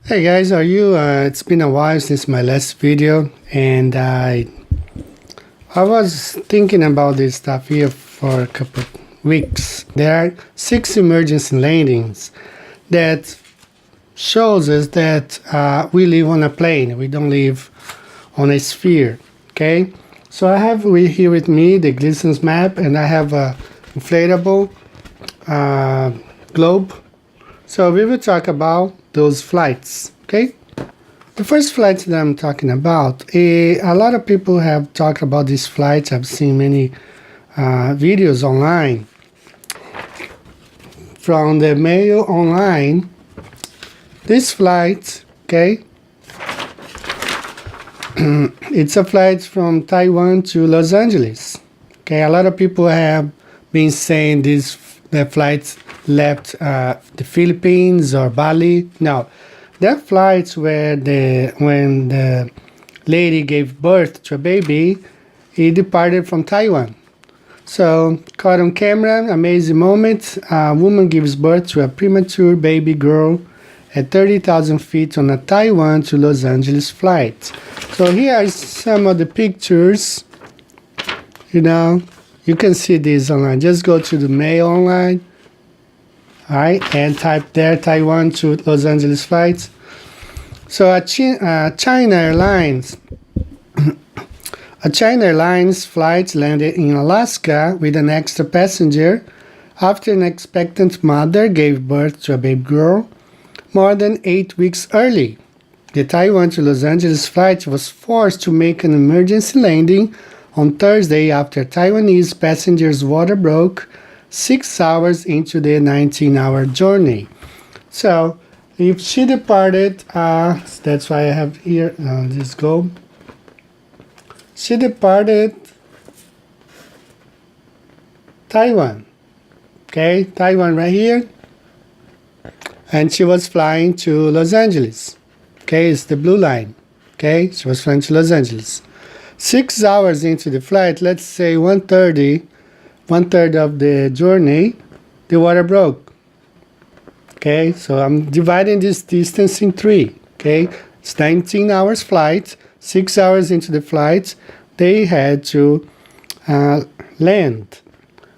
Hey guys, how are you? It's been a while since my last video, and I was thinking about this stuff here for a couple of weeks. There are 6 emergency landings that shows us that we live on a plane. We don't live on a sphere. Okay, so I have here with me the Gleason's map, and I have a inflatable globe. So we will talk about those flights. Okay. The first flight that I'm talking about, a lot of people have talked about this flight. I've seen many videos online. From the Mail Online, this flight, okay, it's a flight from Taiwan to Los Angeles. Okay, a lot of people have been saying the flight left the Philippines or Bali. No. That flight where when the lady gave birth to a baby, he departed from Taiwan. So, caught on camera, amazing moment. A woman gives birth to a premature baby girl at 30,000 feet on a Taiwan to Los Angeles flight. So here are some of the pictures. You can see these online. Just go to the Mail Online. Alright, and type there Taiwan to Los Angeles flights. So China Airlines flight landed in Alaska with an extra passenger after an expectant mother gave birth to a baby girl more than 8 weeks early. The Taiwan to Los Angeles flight was forced to make an emergency landing on Thursday after Taiwanese passengers' water broke 6 hours into the 19-hour journey. So, if she departed, that's why I have here this globe. She departed Taiwan. Okay, Taiwan right here. And she was flying to Los Angeles. Okay, it's the blue line. Okay, she was flying to Los Angeles. 6 hours into the flight, let's say 1/3 of the journey, the water broke. Okay, so I'm dividing this distance in 3. Okay, it's 19 hours flight. 6 hours into the flight, they had to land.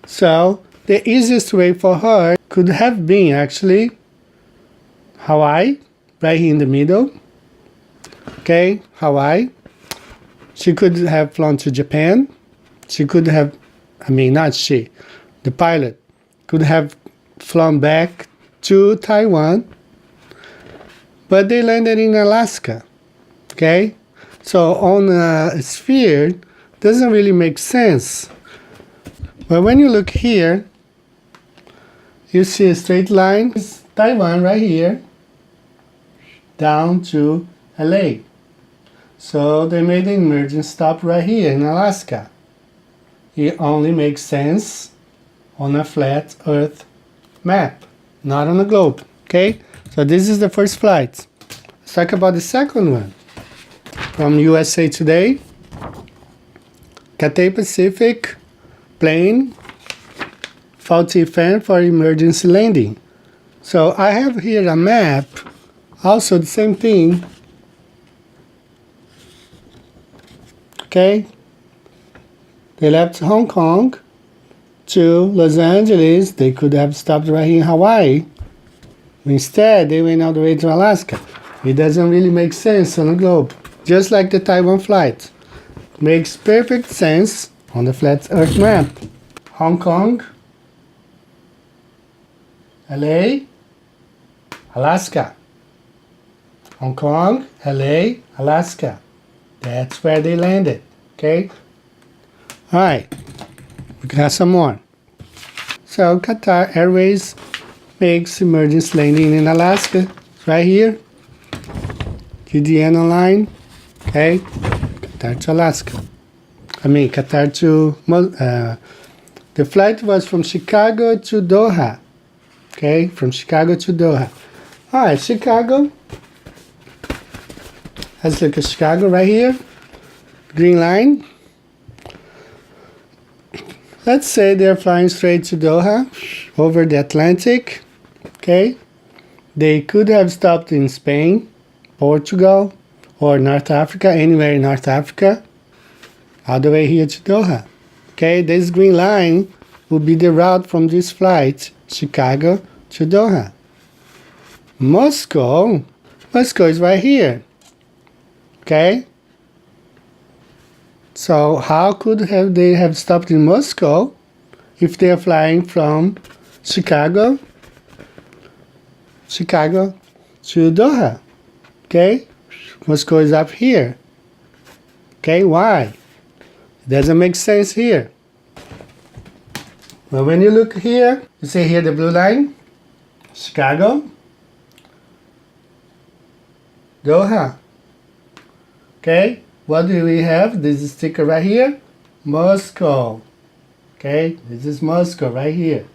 So the easiest way for her could have been actually Hawaii, right here in the middle. Okay, Hawaii. She could have flown to Japan. She could have, not she, the pilot could have flown back to Taiwan, but they landed in Alaska. Okay, so on a sphere doesn't really make sense. But when you look here, you see a straight line. It's Taiwan right here down to LA. So they made an emergency stop right here in Alaska. It only makes sense on a flat Earth map, not on a globe. Okay, so this is the first flight. Let's talk about the second one. From USA Today, Cathay Pacific plane faulty fan for emergency landing. So I have here a map, also the same thing. Okay, they left Hong Kong to Los Angeles. They could have stopped right in Hawaii. Instead, they went all the way to Alaska. It doesn't really make sense on a globe. Just like the Taiwan flight. Makes perfect sense on the flat Earth map. Hong Kong, LA, Alaska. Hong Kong, LA, Alaska. That's where they landed. Okay? Alright. We got some more. So Qatar Airways makes emergency landing in Alaska. It's right here. GDN line. Okay. Qatar to Alaska. Qatar to... the flight was from Chicago to Doha. Okay. From Chicago to Doha. Alright, Chicago. Let's look at Chicago right here. Green line. Let's say they're flying straight to Doha over the Atlantic. Okay. They could have stopped in Spain Portugal, or North Africa, anywhere in North Africa, all the way here to Doha. Okay, this green line will be the route from this flight, Chicago to Doha. Moscow is right here. Okay, so how could they have stopped in Moscow if they are flying from Chicago to Doha? Okay, Moscow is up here. Okay, why? It doesn't make sense here. Well, when you look here, you see here the blue line, Chicago, Doha. Okay, what do we have? This sticker right here, Moscow. Okay, this is Moscow right here.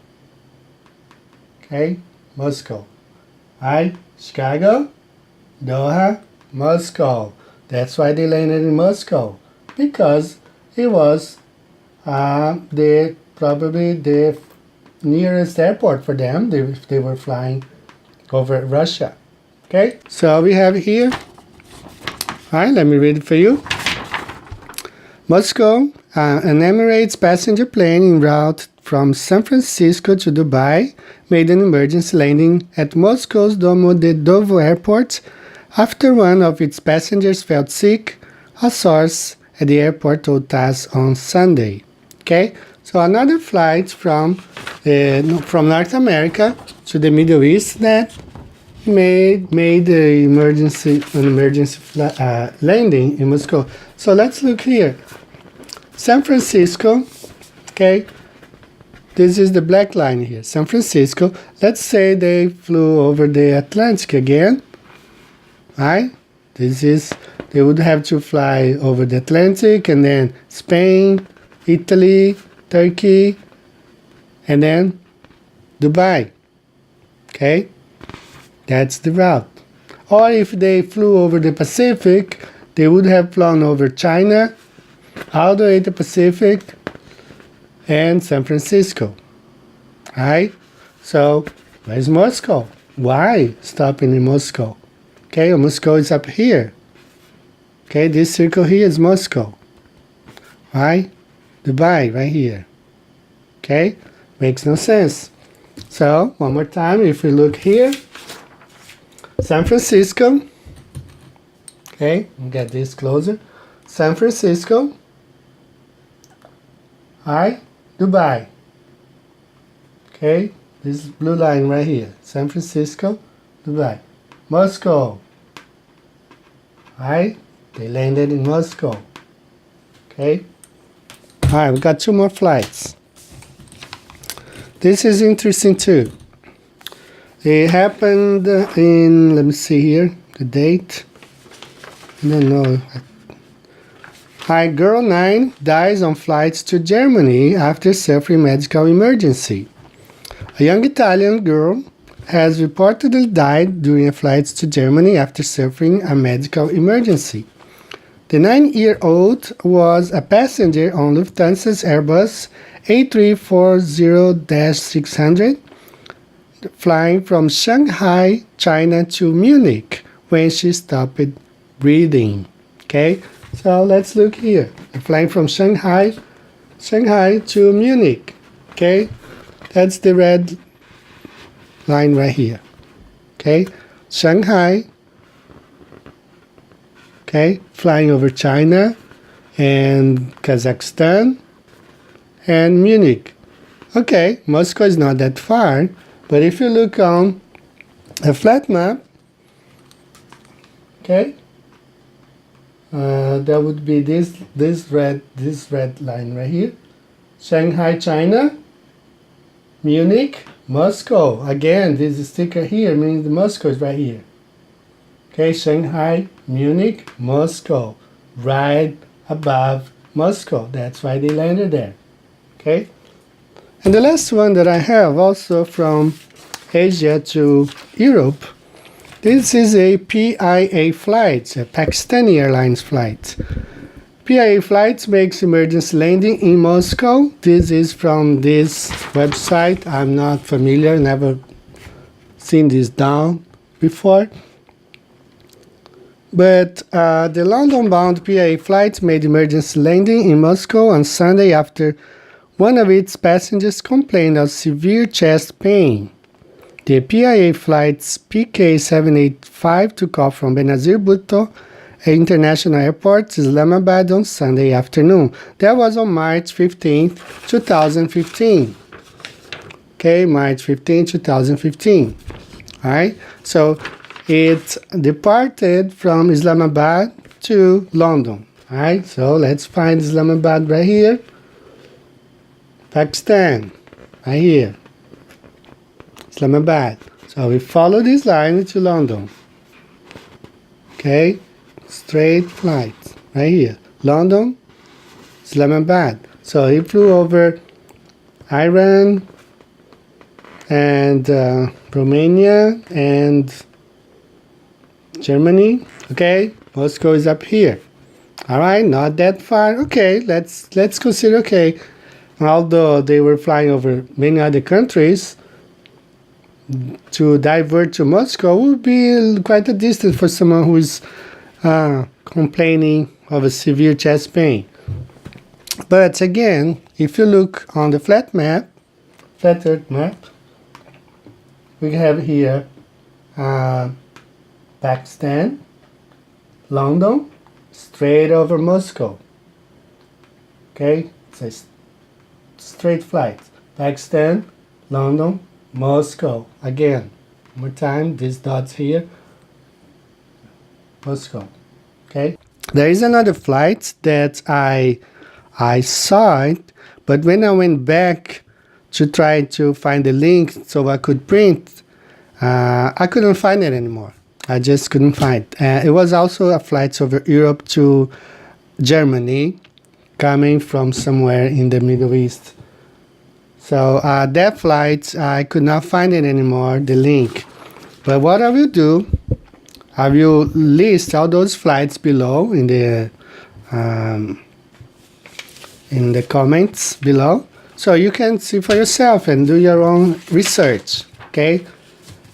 Okay, Moscow. Right, Chicago, Doha, Moscow. That's why they landed in Moscow, because it was probably the nearest airport for them if they were flying over Russia. Okay, so we have here. All right, let me read it for you. Moscow, an Emirates passenger plane en route from San Francisco to Dubai made an emergency landing at Moscow's Domodedovo airport after one of its passengers felt sick, a source at the airport told TASS on Sunday. Okay, so another flight from North America to the Middle East that made an emergency landing in Moscow. So let's look here. San Francisco, okay, this is the black line here, San Francisco. Let's say they flew over the Atlantic again, right? They would have to fly over the Atlantic and then Spain, Italy, Turkey, and then Dubai, okay? That's the route. Or if they flew over the Pacific, they would have flown over China, all the way to Pacific, and San Francisco. Right? So, where's Moscow? Why stopping in Moscow? Okay, Moscow is up here. Okay, this circle here is Moscow. Right? Dubai, right here. Okay? Makes no sense. So, one more time, if we look here, San Francisco. Okay, get this closer. San Francisco. Hi, Dubai. Okay, this blue line right here. San Francisco, Dubai. Moscow. Hi, they landed in Moscow. Okay. Alright, we got 2 more flights. This is interesting too. It happened in, let me see here, the date. I don't know. Hi, girl 9 dies on flights to Germany after suffering medical emergency. A young Italian girl has reportedly died during a flight to Germany after suffering a medical emergency. The 9-year-old was a passenger on Lufthansa's Airbus A340-600, flying from Shanghai, China to Munich when she stopped breathing. Okay, so let's look here. Flying from Shanghai to Munich. Okay, that's the red line right here. Okay, Shanghai. Okay, flying over China and Kazakhstan and Munich. Okay, Moscow is not that far, but if you look on a flat map, okay, that would be this red line right here. Shanghai, China, Munich, Moscow. Again, this sticker here means Moscow is right here. Okay, Shanghai, Munich, Moscow, right above Moscow. That's why they landed there. Okay, and the last one that I have also from Asia to Europe. This is a PIA flight, a Pakistani Airlines flight. PIA Flights makes emergency landing in Moscow. This is from this website. I'm not familiar, never seen this down before. But the London-bound PIA flight made emergency landing in Moscow on Sunday after one of its passengers complained of severe chest pain. The PIA flights PK785 took off from Benazir Bhutto International Airport, Islamabad on Sunday afternoon. That was on March 15, 2015. Okay, March 15, 2015. All right, so it departed from Islamabad to London. All right, so let's find Islamabad right here. Pakistan, right here. Islamabad. So we follow this line to London. Okay, straight flight right here. London, Islamabad. So he flew over Iran and Romania and Germany. Okay, Moscow is up here. All right, not that far. Okay, let's consider. Okay, although they were flying over many other countries, to divert to Moscow would be quite a distance for someone who is complaining of a severe chest pain. But again, if you look on the flat Earth map, we have here Pakistan, London, straight over Moscow. Okay, it's a straight flight. Pakistan, London, Moscow. Again, one more time, these dots here. Moscow. Okay. There is another flight that I saw it, but when I went back to try to find the link so I could print, I couldn't find it anymore. I just couldn't find it. It was also a flight over Europe to Germany, coming from somewhere in the Middle East. So that flight, I could not find it anymore, the link. But what I will do, I will list all those flights below in the comments below, so you can see for yourself and do your own research. Okay,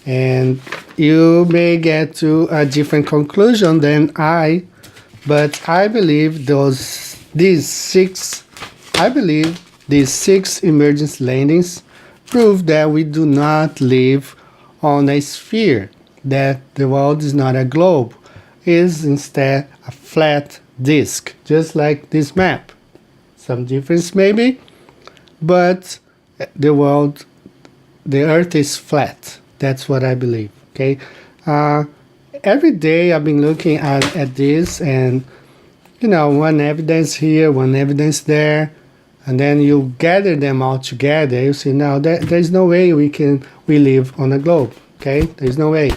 and you may get to a different conclusion than I, but I believe these six emergency landings prove that we do not live on a sphere, that the world is not a globe, is instead a flat disk, just like this map. Some difference maybe, but the Earth is flat. That's what I believe. Okay, every day I've been looking at this, and one evidence here, one evidence there, and then you gather them all together. You see, now there's no way we live on a globe. Okay, there's no way.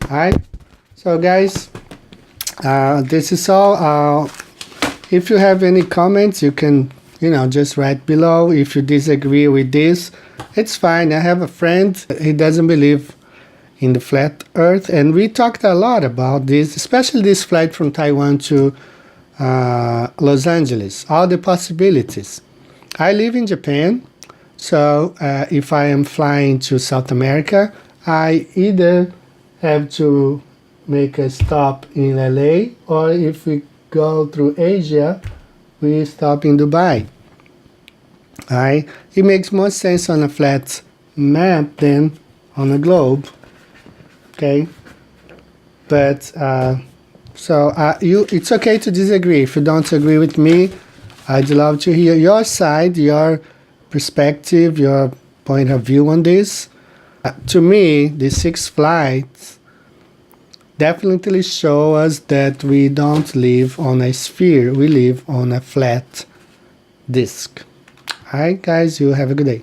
All right. So guys, this is all. If you have any comments, you can just write below. If you disagree with this, it's fine. I have a friend, he doesn't believe in the flat Earth, and we talked a lot about this, especially this flight from Taiwan to Los Angeles, all the possibilities. I live in Japan, so if I am flying to South America, I either have to make a stop in LA, or if we go through Asia, we stop in Dubai. Alright, it makes more sense on a flat map than on a globe. Okay, but it's okay to disagree. If you don't agree with me, I'd love to hear your side, your perspective, your point of view on this. To me, the 6 flights definitely show us that we don't live on a sphere, we live on a flat disk. Alright guys, you have a good day.